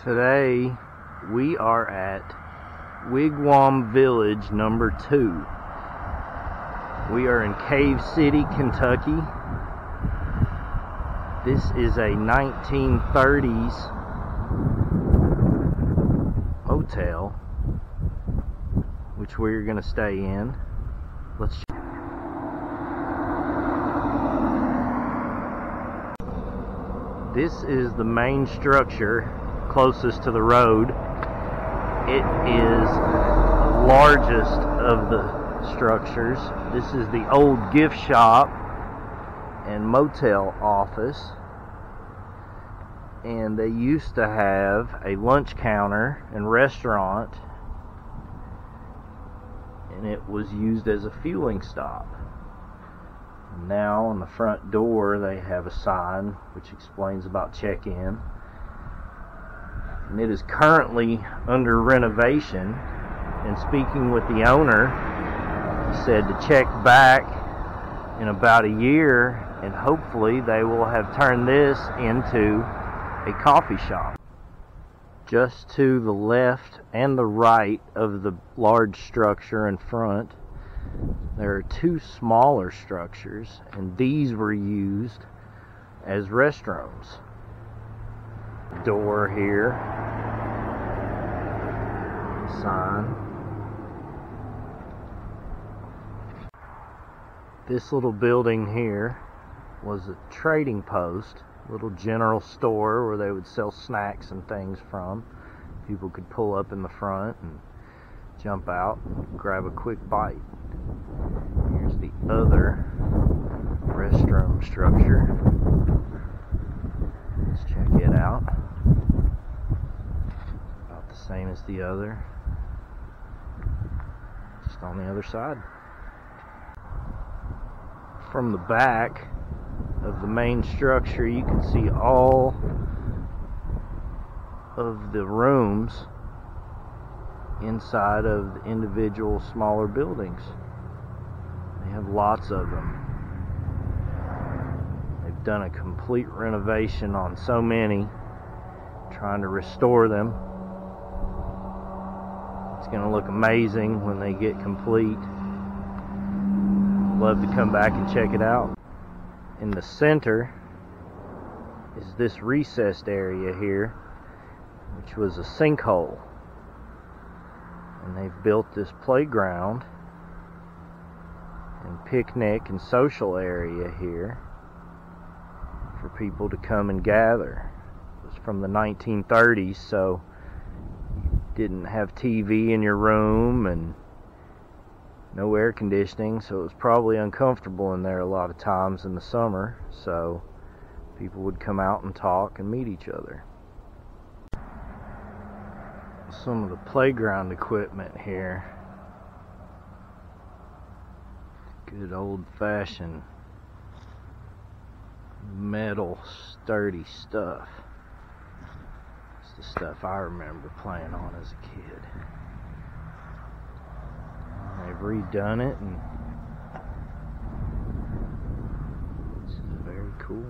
Today we are at Wigwam Village No.2. We are in Cave City, Kentucky. This is a 1930s motel, which we're going to stay in. Let's check. This is the main structure closest to the road. It is the largest of the structures. This is the old gift shop and motel office, and they used to have a lunch counter and restaurant, and it was used as a fueling stop. Now on the front door they have a sign which explains about check-in, and it is currently under renovation. And speaking with the owner, he said to check back in about a year and hopefully they will have turned this into a coffee shop. Just to the left and the right of the large structure in front, there are two smaller structures, and these were used as restrooms. Door here, sign. This little building here was a trading post, little general store where they would sell snacks and things from. People could pull up in the front and jump out and grab a quick bite. Here's the other restroom structure. Let's check it out. About the same as the other, just on the other side. From the back of the main structure, you can see all of the rooms inside of the individual smaller buildings. They have lots of them. They've done a complete renovation on so many, trying to restore them. It's going to look amazing when they get complete. Love to come back and check it out. In the center is this recessed area here, which was a sinkhole. And they've built this playground and picnic and social area here for people to come and gather. It was from the 1930s, so you didn't have TV in your room and no air conditioning, so it was probably uncomfortable in there a lot of times in the summer, so people would come out and talk and meet each other. Some of the playground equipment here. Good old-fashioned metal sturdy stuff. It's the stuff I remember playing on as a kid. They've redone it, and this is very cool.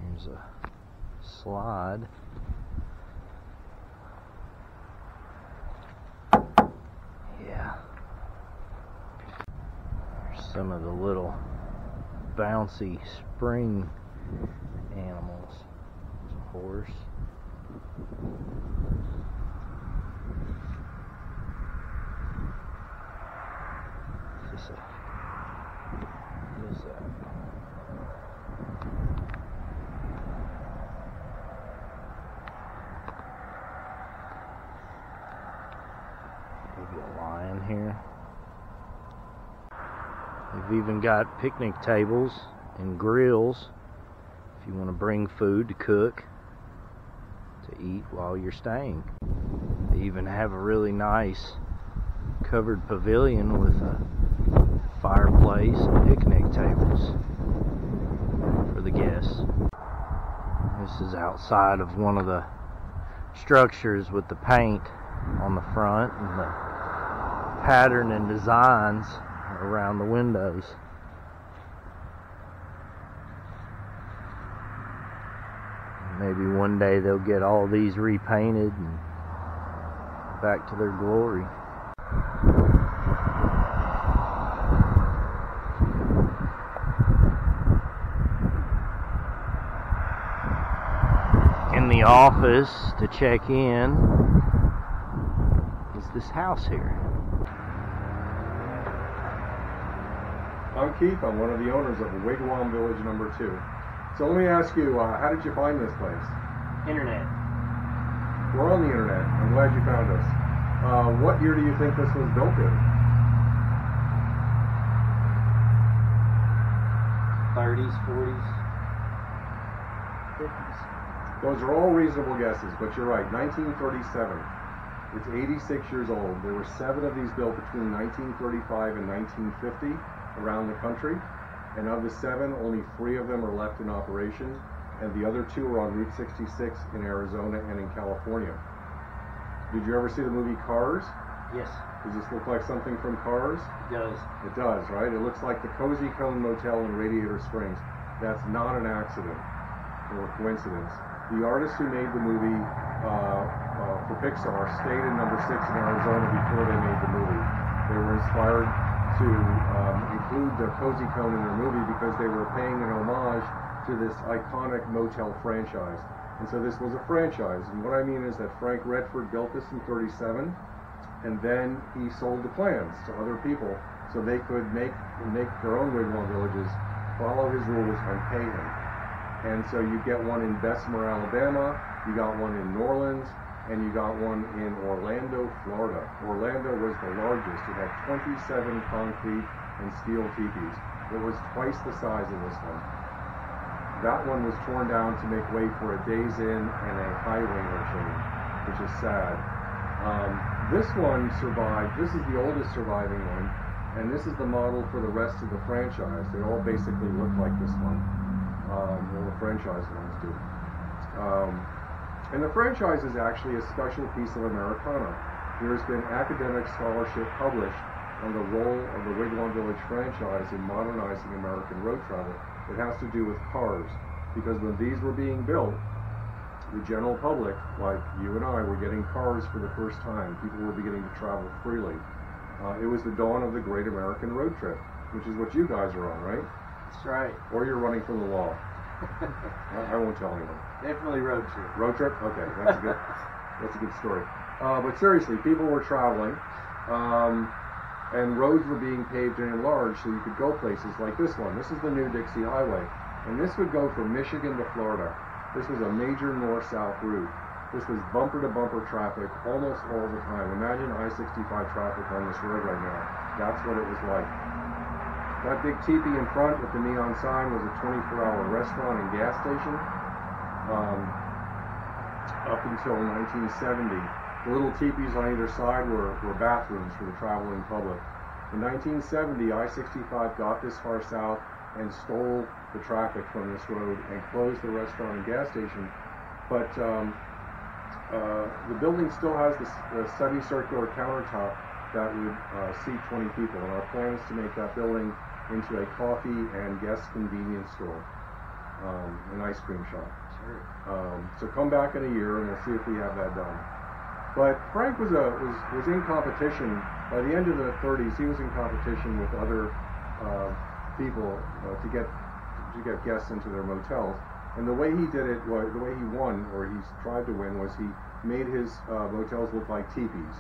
Here's a slide. Yeah. There's some of the little bouncy spring animals. There's a horse. What is that? Maybe a lion here. They've even got picnic tables and grills if you want to bring food to cook, to eat while you're staying. They even have a really nice covered pavilion with a fireplace and picnic tables for the guests. This is outside of one of the structures with the paint on the front and the pattern and designs around the windows. Maybe one day they'll get all these repainted and back to their glory. In the office to check in is this house here. I'm Keith. I'm one of the owners of Wigwam Village No.2. So let me ask you, how did you find this place? Internet. We're on the internet. I'm glad you found us. What year do you think this was built in? 30s, 40s, 50s. Those are all reasonable guesses, but you're right. 1937. It's 86 years old. There were 7 of these built between 1935 and 1950 around the country. And of the 7, only 3 of them are left in operation. And the other 2 are on Route 66 in Arizona and in California. Did you ever see the movie Cars? Yes. Does this look like something from Cars? It does. It does, right? It looks like the Cozy Cone Motel in Radiator Springs. That's not an accident or a coincidence. The artists who made the movie for Pixar stayed in number 6 in Arizona before they made the movie. They were inspired to include the Cozy Cone in their movie because they were paying an homage to this iconic motel franchise. And so this was a franchise. And what I mean is that Frank Redford built this in 37, and then he sold the plans to other people so they could make their own wigwam villages, follow his rules, and pay him. And so you get one in Bessemer, Alabama, you got one in New Orleans, and you got one in Orlando, Florida. Orlando was the largest. It had 27 concrete and steel teepees. It was twice the size of this one. That one was torn down to make way for a Days Inn and a Highwayner chain, which is sad. This one survived. This is the oldest surviving one, and this is the model for the rest of the franchise. They all basically look like this one. All the franchise ones do. And the franchise is actually a special piece of Americana. There's been academic scholarship published on the role of the Wigwam Village franchise in modernizing American road travel. It has to do with cars, because when these were being built, the general public, like you and I, were getting cars for the first time. People were beginning to travel freely. It was the dawn of the Great American Road Trip, which is what you guys are on, right? That's right. Or you're running from the law. I won't tell anyone. Definitely road trip. Road trip? Okay, that's a good story. But seriously, people were traveling, and roads were being paved and enlarged so you could go places like this one. This is the new Dixie Highway, and this would go from Michigan to Florida. This was a major north-south route. This was bumper-to-bumper traffic almost all the time. Imagine I-65 traffic on this road right now. That's what it was like. That big teepee in front with the neon sign was a 24-hour restaurant and gas station up until 1970. The little teepees on either side were bathrooms for the traveling public. In 1970, I-65 got this far south and stole the traffic from this road and closed the restaurant and gas station. But the building still has the semicircular countertop that would seat 20 people, and our plan is to make that building into a coffee and guest convenience store, an ice cream shop. Sure. So come back in a year and we'll see if we have that done. But Frank was in competition. By the end of the 30s, he was in competition with other people to get guests into their motels. And the way he did it, the way he won, or he tried to win, was he made his motels look like teepees.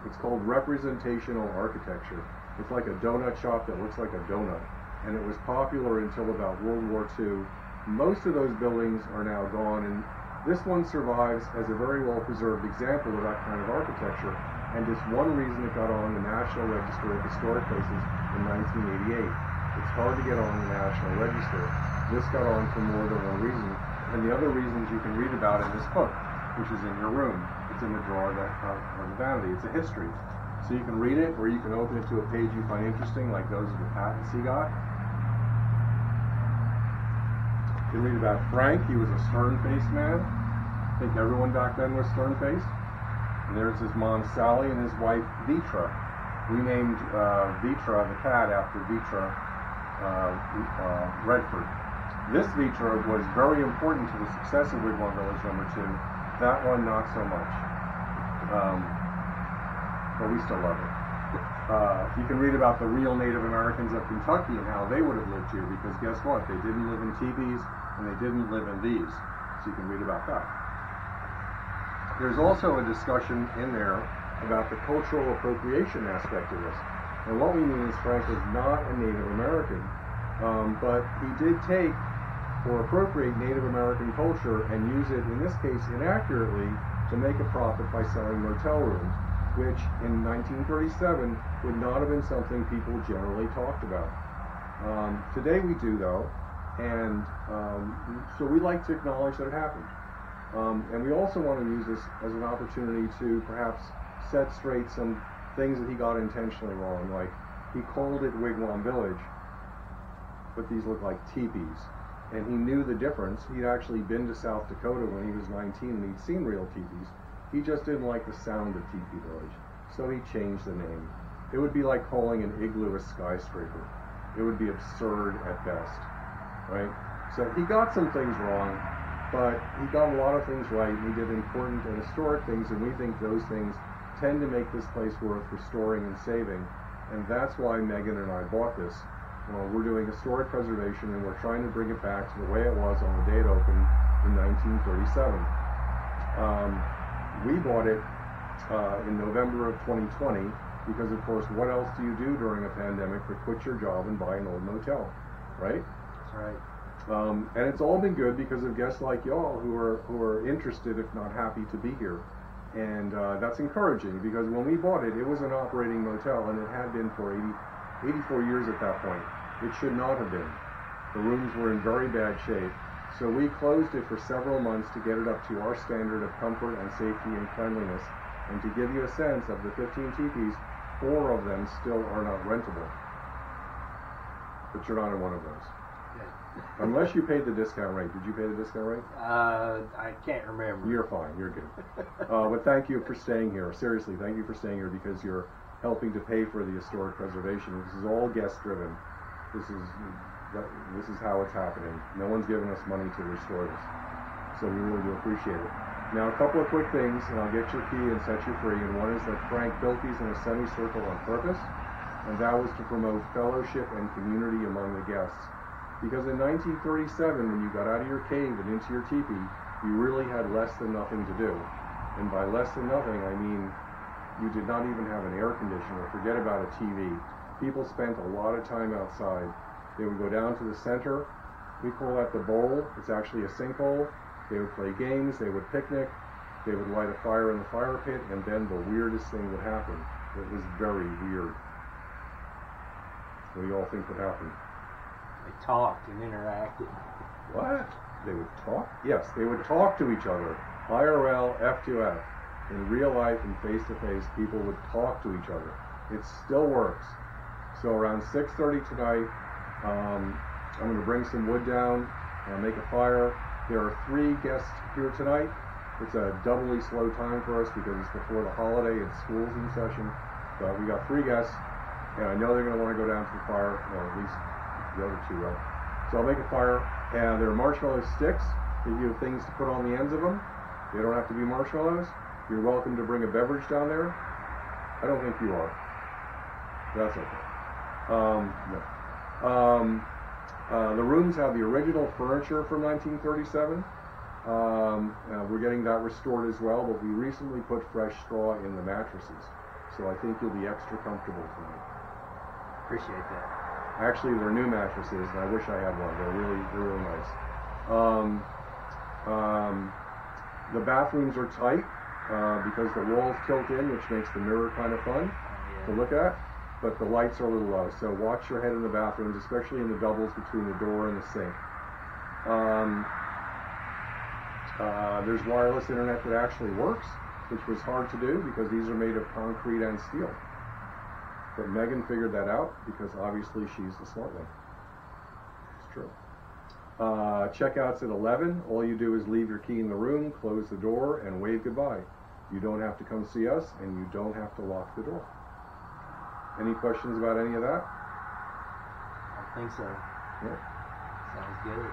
It's called representational architecture. It's like a donut shop that looks like a donut. And it was popular until about World War II. Most of those buildings are now gone, and this one survives as a very well-preserved example of that kind of architecture. And it's one reason it got on the National Register of Historic Places in 1988. It's hard to get on the National Register. This got on for more than one reason. And the other reasons you can read about in this book, which is in your room. It's in the drawer of the vanity. It's a history. So you can read it, or you can open it to a page you find interesting, like those of the patents he got. You can read about Frank. He was a stern-faced man. I think everyone back then was stern-faced. And there's his mom, Sally, and his wife, Vitra. We named Vitra, the cat, after Vitra Redford. This feature was very important to the success of Wigwam Village No.2. That one, not so much. But we still love it. You can read about the real Native Americans of Kentucky and how they would have lived here, because guess what? They didn't live in teepees and they didn't live in these. So you can read about that. There's also a discussion in there about the cultural appropriation aspect of this. And what we mean is Frank was not a Native American, but he did take or appropriate Native American culture and use it, in this case inaccurately, to make a profit by selling motel rooms, which in 1937 would not have been something people generally talked about. Today we do, though, and so we like to acknowledge that it happened. And we also want to use this as an opportunity to perhaps set straight some things that he got intentionally wrong, like he called it Wigwam Village, but these look like teepees. And he knew the difference. He'd actually been to South Dakota when he was 19 and he'd seen real teepees. He just didn't like the sound of Teepee Village, so he changed the name. It would be like calling an igloo a skyscraper. It would be absurd at best, right? So he got some things wrong, but he got a lot of things right. He did important and historic things, and we think those things tend to make this place worth restoring and saving, and that's why Megan and I bought this. We're doing historic preservation, and we're trying to bring it back to the way it was on the day it opened in 1937. We bought it in November of 2020 because, of course, what else do you do during a pandemic but quit your job and buy an old motel, right? That's right. And it's all been good because of guests like y'all who are interested, if not happy, to be here. And that's encouraging, because when we bought it, it was an operating motel, and it had been for 84 years at that point. It should not have been. The rooms were in very bad shape. So we closed it for several months to get it up to our standard of comfort and safety and cleanliness. And to give you a sense, of the 15 teepees, 4 of them still are not rentable. But you're not in one of those. Unless you paid the discount rate. Did you pay the discount rate? I can't remember. You're fine. You're good. But thank you for staying here. Seriously, thank you for staying here, because you're helping to pay for the historic preservation. This is all guest driven. This is how it's happening. No one's giving us money to restore this. So we really do appreciate it. Now, a couple of quick things, and I'll get your key and set you free. And one is that Frank built these in a semicircle on purpose, and that was to promote fellowship and community among the guests. Because in 1937, when you got out of your cave and into your teepee, you really had less than nothing to do. And by less than nothing, I mean you did not even have an air conditioner. Forget about a TV. People spent a lot of time outside. They would go down to the center. We call that the bowl. It's actually a sinkhole. They would play games. They would picnic. They would light a fire in the fire pit, and then the weirdest thing would happen. It was very weird. What do you all think would happen? They talked and interacted. What? They would talk? Yes, they would talk to each other. IRL, F2F. In real life and face-to-face, people would talk to each other. It still works. So around 6:30 tonight, I'm going to bring some wood down and make a fire. There are 3 guests here tonight. It's a doubly slow time for us because it's before the holiday and school's in session. But we got 3 guests, and I know they're going to want to go down to the fire, well, at least the other 2 will. So I'll make a fire, and there are marshmallow sticks. If you have things to put on the ends of them, they don't have to be marshmallows. You're welcome to bring a beverage down there. I don't think you are. That's okay. The rooms have the original furniture from 1937. We're getting that restored as well, but we recently put fresh straw in the mattresses. So I think you'll be extra comfortable tonight. Appreciate that. Actually, they're new mattresses, and I wish I had one. They're really nice. The bathrooms are tight because the walls tilt in, which makes the mirror kind of fun to look at. But the lights are a little low, so watch your head in the bathrooms, especially in the doubles between the door and the sink. There's wireless internet that actually works, which was hard to do because these are made of concrete and steel. But Megan figured that out because obviously she's the smart one. It's true. Checkout's at 11. All you do is leave your key in the room, close the door, and wave goodbye. You don't have to come see us, and you don't have to lock the door. Any questions about any of that? I think so. Yeah. Sounds good.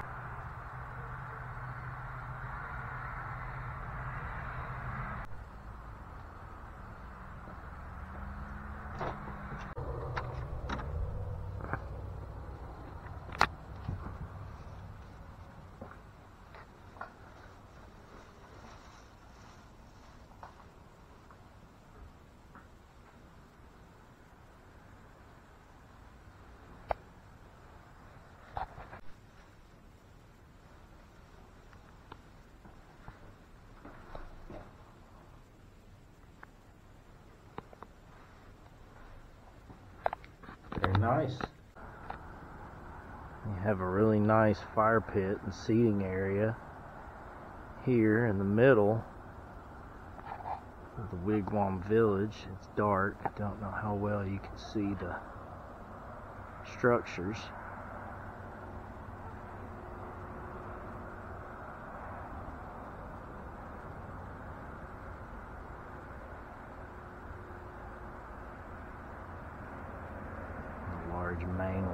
nice. You have a really nice fire pit and seating area here in the middle of the Wigwam Village. It's dark. I don't know how well you can see the structures. A large main